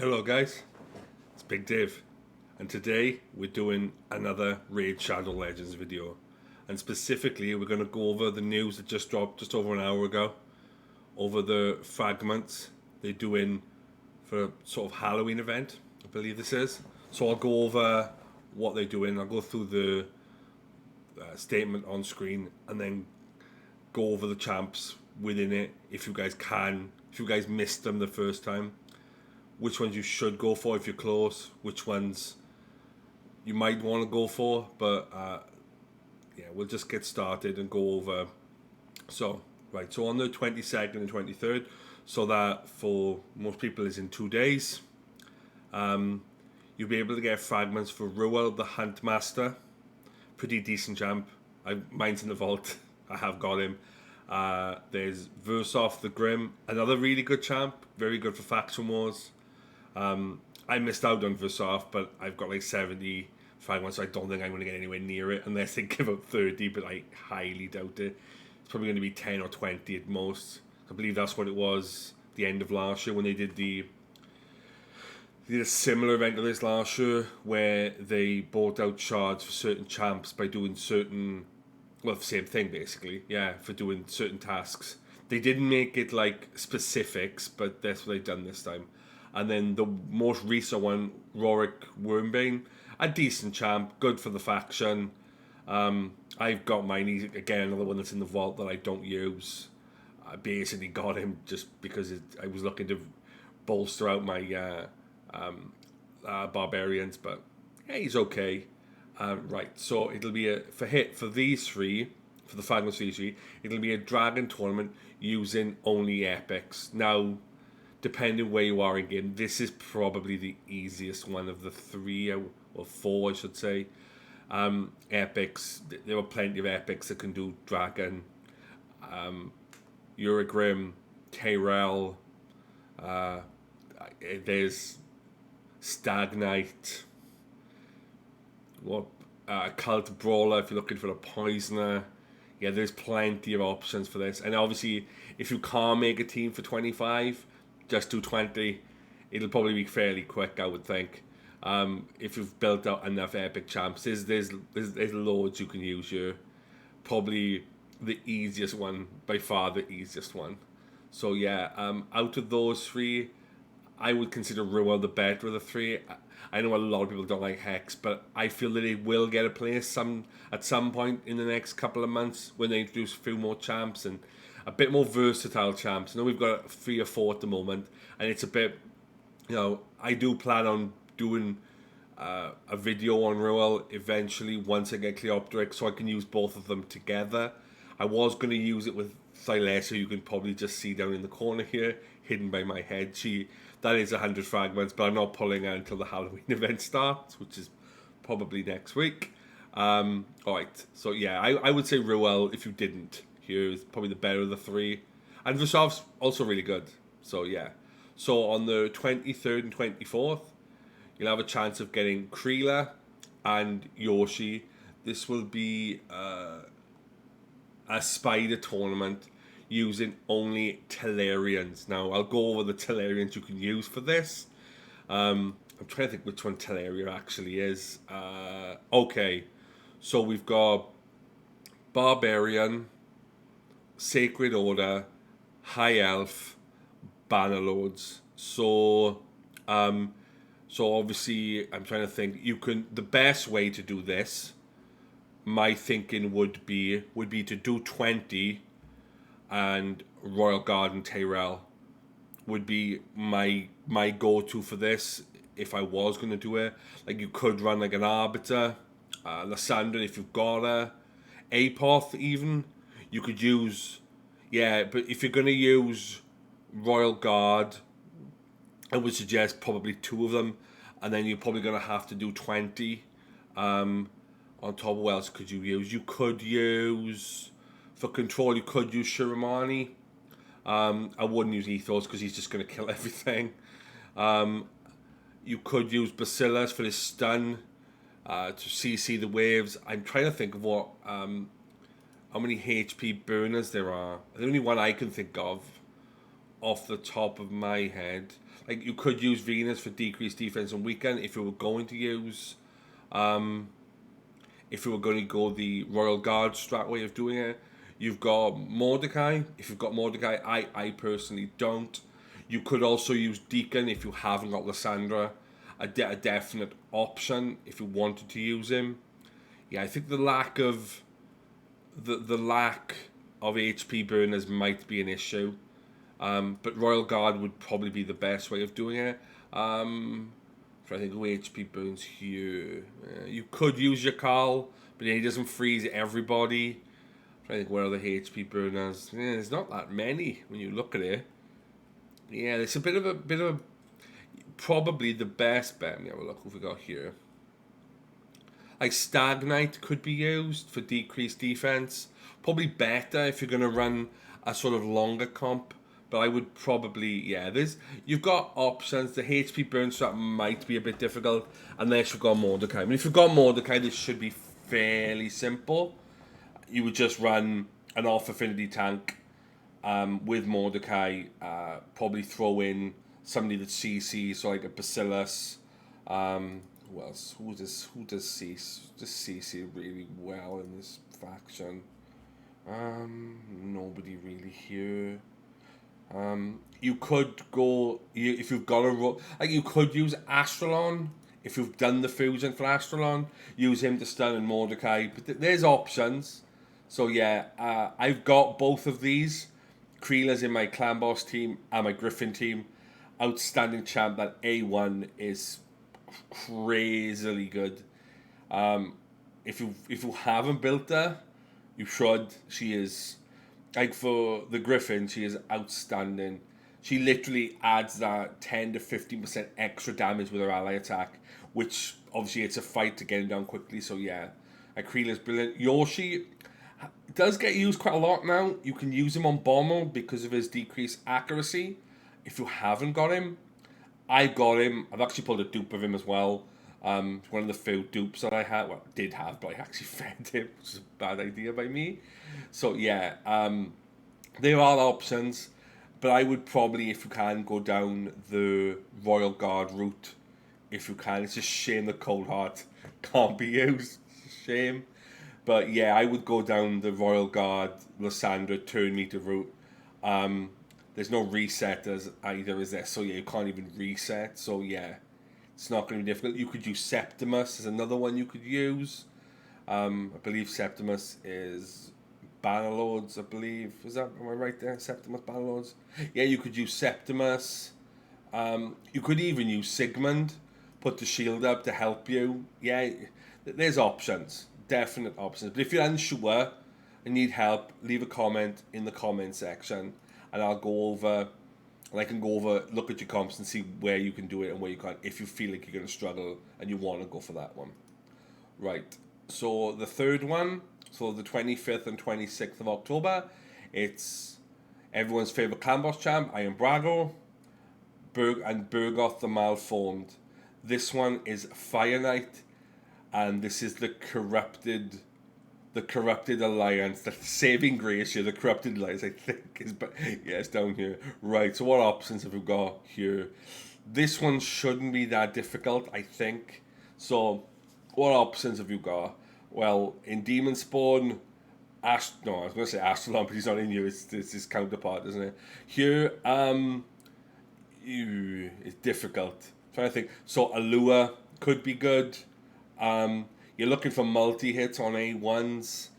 Hello guys, it's Big Dave, and today we're doing another Raid Shadow Legends video, and specifically we're going to go over the news that just dropped just over an hour ago, over the Fragments they're doing for a sort of Halloween event, I believe this is. So I'll go over what they're doing, I'll go through the statement on screen, and then go over the champs within it, if you guys missed them the first time, which ones you should go for if you're close, which ones you might want to go for, but yeah, we'll just get started and go over. So on the 22nd and 23rd, so that for most people is in 2 days, you'll be able to get fragments for Ruel the Huntmaster, pretty decent champ. Mine's in the vault. I have got him. There's Versov the Grim, another really good champ, very good for faction wars. I missed out on Versov, but I've got like 70 fragments, so I don't think I'm going to get anywhere near it unless they give up 30, but I highly doubt it. It's probably going to be 10 or 20 at most. I believe that's what it was the end of last year when they did a similar event to this last year where they bought out shards for certain champs by doing certain, well, the same thing basically, yeah, for doing certain tasks. They didn't make it like specifics, but that's what they've done this time. And then the most recent one, Rorik Wormbane, a decent champ, good for the faction. I've got mine, he's, again, another one that's in the vault that I don't use. I basically got him just because I was looking to bolster out my barbarians, but yeah, he's okay. Right, so it'll be for these three, for the Fragments for these three, it'll be a dragon tournament using only epics. Now, depending where you are in game, this is probably the easiest one of the three, or four, I should say. Epics, there are plenty of epics that can do dragon. Uragrim, Tyrell, there's Stag Knight, Cult Brawler if you're looking for a poisoner. Yeah, there's plenty of options for this. And obviously, if you can't make a team for 25, just do 20. It'll probably be fairly quick, I would think. If you've built out enough epic champs, there's loads you can use here. Probably the easiest one, by far the easiest one. So yeah, out of those three, I would consider Ruel the better of the three. I know a lot of people don't like Hex, but I feel that it will get a place at some point in the next couple of months when they introduce a few more champs and a bit more versatile champs. I know we've got 3 or 4 at the moment, and it's a bit, I do plan on doing a video on Ruel eventually once I get Cleoptric, so I can use both of them together. I was going to use it with Thylessa, you can probably just see down in the corner here, hidden by my head. That is 100 fragments, but I'm not pulling her until the Halloween event starts, which is probably next week. Alright, so yeah, I would say Ruel, if you didn't, here is probably the better of the three. And Versov's also really good, so yeah. So on the 23rd and 24th, you'll have a chance of getting Kreela and Yoshi. This will be a spider tournament using only Tellarians. Now, I'll go over the Tellarians you can use for this. I'm trying to think which one Tellaria actually is. Okay, so we've got Barbarian, Sacred Order, High Elf, Bannerlords. So obviously, I'm trying to think. The best way to do this, my thinking would be to do 20, and Royal Guard and Tyrell would be my go-to for this if I was going to do it. Like, you could run like an Arbiter, Lysandra if you've got her, Apoth even. You could use, yeah, but if you're going to use Royal Guard, I would suggest probably 2 of them, and then you're probably going to have to do 20. On top of what else could you use? You could use, for control, you could use Shiramani. I wouldn't use Ethos because he's just going to kill everything. You could use Bacillus for his stun to CC the waves. I'm trying to think of how many HP burners there are. The only one I can think of off the top of my head. Like, you could use Venus for decreased defense on weekend if you were going to use, um, if you were going to go the Royal Guard strat way of doing it. You've got Mordecai. If you've got Mordecai, I personally don't. You could also use Deacon if you haven't got Lysandra. A definite option if you wanted to use him. Yeah, I think the lack of HP burners might be an issue. But Royal Guard would probably be the best way of doing it. So I think HP burns here. You could use your Carl, but he doesn't freeze everybody. I think where are the HP burners? Yeah, there's not that many when you look at it. Yeah, it's a bit of probably the best bet. Let me have a look what we got here. Like Stagnite could be used for decreased defense. Probably better if you're gonna run a sort of longer comp. But I would probably, you've got options. The HP burn strat might be a bit difficult unless you've got Mordecai. I mean, if you've got Mordecai, this should be fairly simple. You would just run an off affinity tank with Mordecai. Probably throw in somebody that's CC, so like a Bacillus. Who else? Who does CC really well in this faction? Nobody really here. You could go if you've got you could use Astralon if you've done the fusion for Astralon. Use him to stun and Mordecai, but there's options. So yeah, I've got both of these. Creela's in my Clan Boss team and my Griffin team. Outstanding champ. That A1 is crazily good. If you haven't built her, you should. She is. Like for the Griffin, she is outstanding. She literally adds that 10 to 15% extra damage with her ally attack, which obviously it's a fight to get him down quickly. So yeah, Akrila's brilliant. Yoshi does get used quite a lot now. You can use him on Bomber because of his decreased accuracy. If you haven't got him, I got him. I've actually pulled a dupe of him as well. One of the few dupes that I had, did have, but I actually fed him, which is a bad idea by me. So yeah, there are options, but I would probably, if you can, go down the Royal Guard route. If you can, it's a shame the Cold Heart can't be used. It's a shame, but yeah, I would go down the Royal Guard, Lysandra, turn meter route. There's no resetters either, is there? So yeah, you can't even reset. So yeah, it's not going to be difficult. You could use Septimus as another one you could use. I believe Septimus is Bannerlords, I believe. Am I right there? Septimus Bannerlords? Yeah, you could use Septimus. You could even use Sigmund. Put the shield up to help you. Yeah, there's options. Definite options. But if you're unsure and need help, leave a comment in the comment section. And I'll go over, and I can go over, look at your comps and see where you can do it and where you can't, if you feel like you're going to struggle and you want to go for that one. Right. So the third one, so the 25th and 26th of October, it's everyone's favourite Clan Boss champ, Iron Brago, and Burgoth the Malformed. This one is Fire Knight, and this is the corrupted alliance, the saving grace here, the corrupted alliance, I think is, but yeah, it's down here. Right, so what options have we got here? This one shouldn't be that difficult, I think. So, what options have you got? Well, in Demon Spawn, I was going to say Astralon, but he's not in here, it's his counterpart, isn't it? Here, it's difficult. I'm trying to think. So, Allure could be good. You're looking for multi-hits on A1s.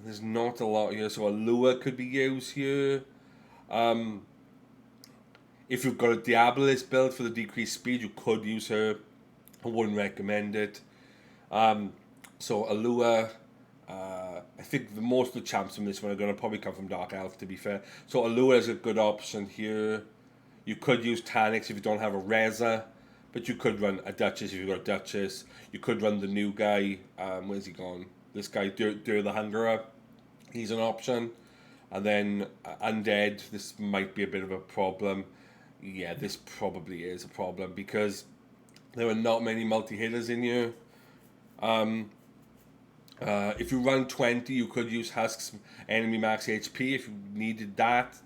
There's not a lot here, so Allure could be used here. If you've got a Diabolist build for the decreased speed, you could use her. I wouldn't recommend it. So Allure, I think most of the champs from this one are going to probably come from Dark Elf, to be fair. So Allure is a good option here. You could use Tanix if you don't have a Reza. But you could run a Duchess if you've got a Duchess. You could run the new guy. Where's he gone? This guy, Dur the Hungerer. He's an option. And then Undead. This might be a bit of a problem. Yeah, this probably is a problem because there are not many multi-hitters in here. If you run 20, you could use Husk's enemy max HP if you needed that.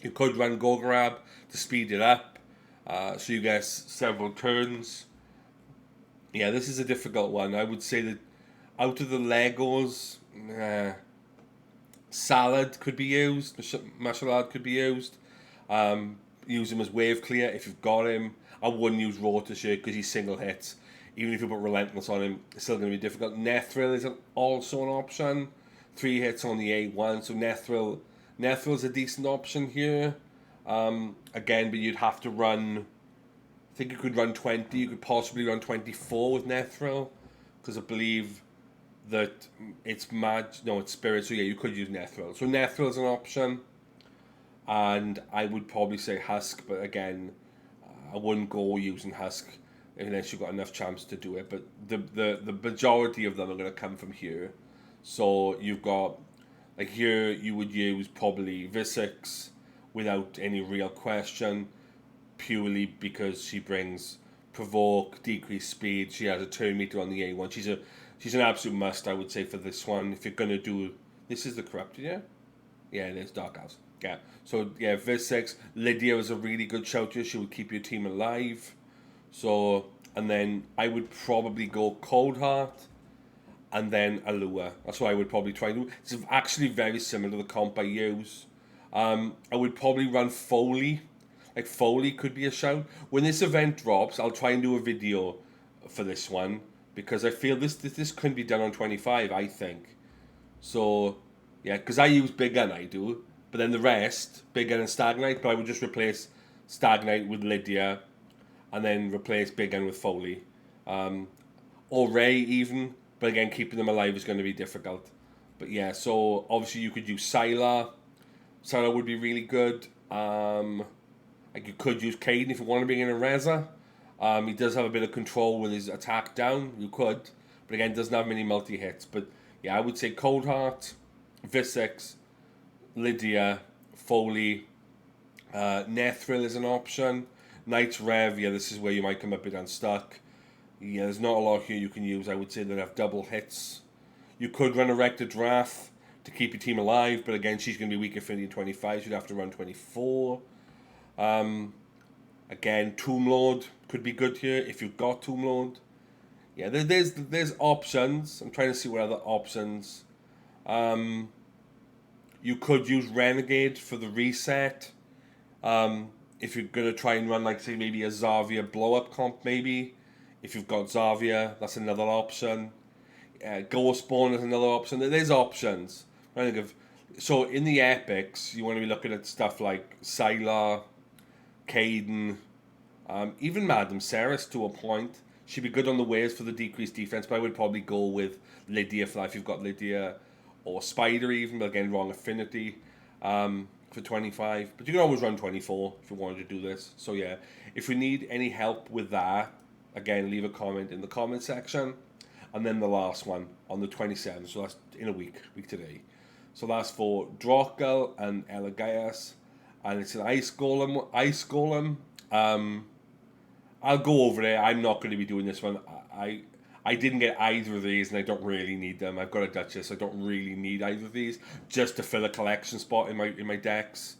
You could run Gograb to speed it up. So you get several turns. Yeah, this is a difficult one. I would say that out of the Legos, Salad could be used, martial art could be used. Use him as wave clear if you've got him. I wouldn't use Rotor Shake because he's single hits. Even if you put Relentless on him, it's still going to be difficult. Nethril is also an option. 3 hits on the A1, so Nethril's a decent option here. Again, but you'd have to run. I think you could run 20. You could possibly run 24 with Nethril, because I believe that it's it's Spirit. So yeah, you could use Nethril. So Nethril is an option, and I would probably say Husk, but again, I wouldn't go using Husk unless you've got enough chance to do it. But the majority of them are going to come from here. So you've got, like here, you would use probably Visix without any real question, purely because she brings provoke, decreased speed. She has a turn meter on the A1. She's an absolute must, I would say, for this one. If you're gonna do, this is the corrupted, yeah, yeah, it is Dark House. Yeah, so yeah, Visix. Lydia is a really good shout here. She would keep your team alive. So, and then I would probably go Cold Heart, and then Allure. That's what I would probably try to do. It's actually very similar to the comp I use. I would probably run Foley. Like Foley could be a shout. When this event drops, I'll try and do a video for this one, because I feel this couldn't be done on 25, I think. So, yeah, because I use Big Gun, I do. But then the rest, Big Gun and Stagnite, but I would just replace Stagnite with Lydia, and then replace Big Gun with Foley. Or Ray even, but again, keeping them alive is going to be difficult. But yeah, so obviously you could use Sylar. Sylar would be really good. Like you could use Caden if you want to bring in a Reza. He does have a bit of control with his attack down. You could, but again, doesn't have many multi hits. But yeah, I would say Cold Heart, Visix, Lydia, Foley, Nethril is an option. Knight's Rev, yeah, this is where you might come a bit unstuck. Yeah, there's not a lot here you can use. I would say that have double hits. You could run Erected Wrath to keep your team alive, but again, she's going to be weaker for in 25, so you'd have to run 24. Again, Tomb Lord could be good here if you've got Tomb Lord. Yeah, there's options. I'm trying to see what other options. You could use Renegade for the reset. If you're going to try and run, like, say, maybe a Zarvia blow-up comp, maybe. If you've got Zarvia, that's another option. Ghostborn is another option. There's options. I think of, so in the epics, you want to be looking at stuff like Sylar, Caden, even Madame Ceres to a point. She'd be good on the waves for the decreased defense, but I would probably go with Lydia for that if you've got Lydia, or Spider even, but again, wrong affinity for 25. But you can always run 24 if you wanted to do this. So yeah, if we need any help with that, again, leave a comment in the comment section. And then the last one on the 27th, so that's in a week today. So that's for Drockle and Elagaius, and it's an Ice Golem. I'll go over it. I'm not going to be doing this one. I didn't get either of these, and I don't really need them. I've got a Duchess. I don't really need either of these just to fill a collection spot in my decks,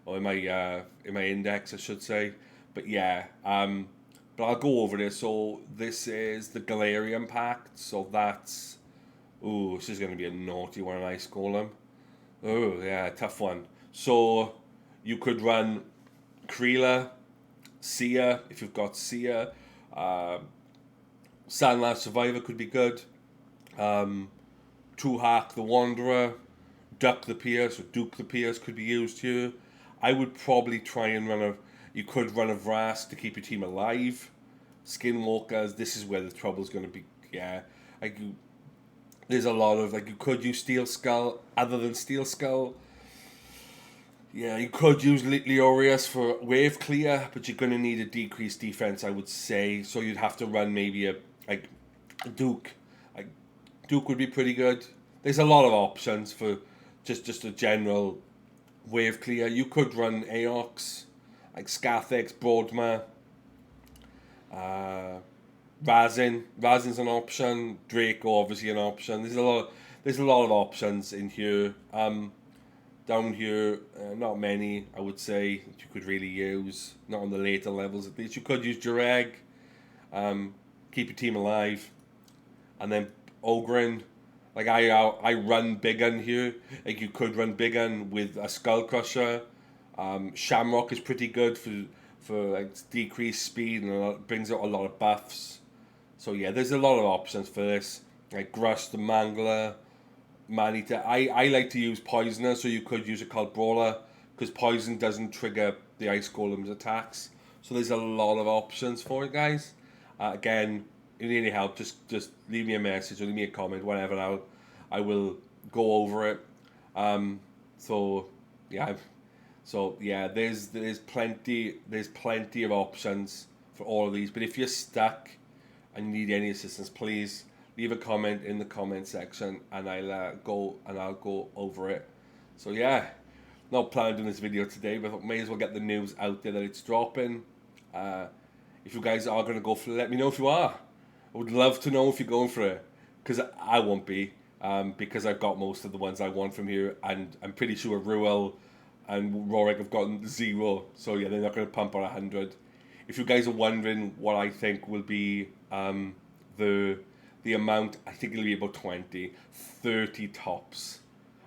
or in my index, I should say. But yeah, but I'll go over this. So this is the Galarian Pact. So that's, ooh, this is going to be a naughty one. Ice Golem. Oh yeah, tough one. So you could run Kreela, Sia if you've got Sia. Sandlast Survivor could be good. Truehack the Wanderer, Duck the Pierce, or Duke the Pierce could be used here. I would probably try and run you could run a Vrask to keep your team alive. Skinwalkers, this is where the trouble's going to be. Yeah, there's a lot of, you could use Steel Skull other than Steel Skull. Yeah, you could use Leorius for wave clear, but you're going to need a decreased defense, I would say. So you'd have to run maybe a Duke. Duke would be pretty good. There's a lot of options for just a general wave clear. You could run Aox, like Scathix, Broadma, Razin's an option. Draco obviously an option. There's a lot of options in here. Down here, not many, I would say, that you could really use. Not on the later levels, at least. You could use Durag, keep your team alive. And then Ogren, like I run big on here. Like you could run big on with a Skull Crusher. Shamrock is pretty good for like decreased speed and brings out a lot of buffs. So yeah, there's a lot of options for this. Like Grush the Mangler, Maneater. I like to use Poisoner, so you could use a called Brawler because Poison doesn't trigger the Ice Golem's attacks. So there's a lot of options for it, guys. Again, if you need any help, just leave me a message or leave me a comment, whatever. I will go over it. So yeah, there's plenty of options for all of these. But if you're stuck and you need any assistance, please leave a comment in the comment section, and I'll go over it. So yeah, not planning on doing this video today, but I may as well get the news out there that it's dropping. If you guys are gonna go for it, let me know if you are. I would love to know if you're going for it, because I won't be, because I've got most of the ones I want from here, and I'm pretty sure Ruel and Rorik have gotten 0. So yeah, they're not gonna pump on 100. If you guys are wondering what I think will be the amount, I think it'll be about 20, 30 tops.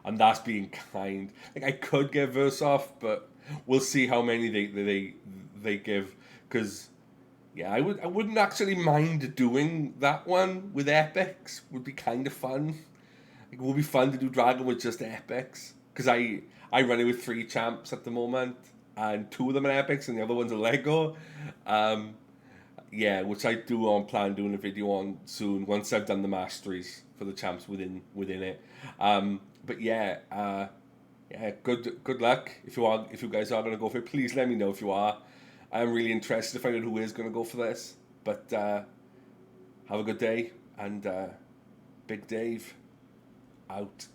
And that's being kind. Like I could give Versov, but we'll see how many they give. Because yeah, I wouldn't actually mind doing that one with epics. Would be kind of fun. It would be fun to do Dragon with just epics. Because I run it with 3 champs at the moment, and 2 of them are epics, and the other one's a Lego. Yeah, which I do on plan doing a video on soon once I've done the masteries for the champs within it. But yeah, good luck if you guys are gonna go for it. Please let me know if you are. I'm really interested to find out who is gonna go for this. But have a good day, and Big Dave out.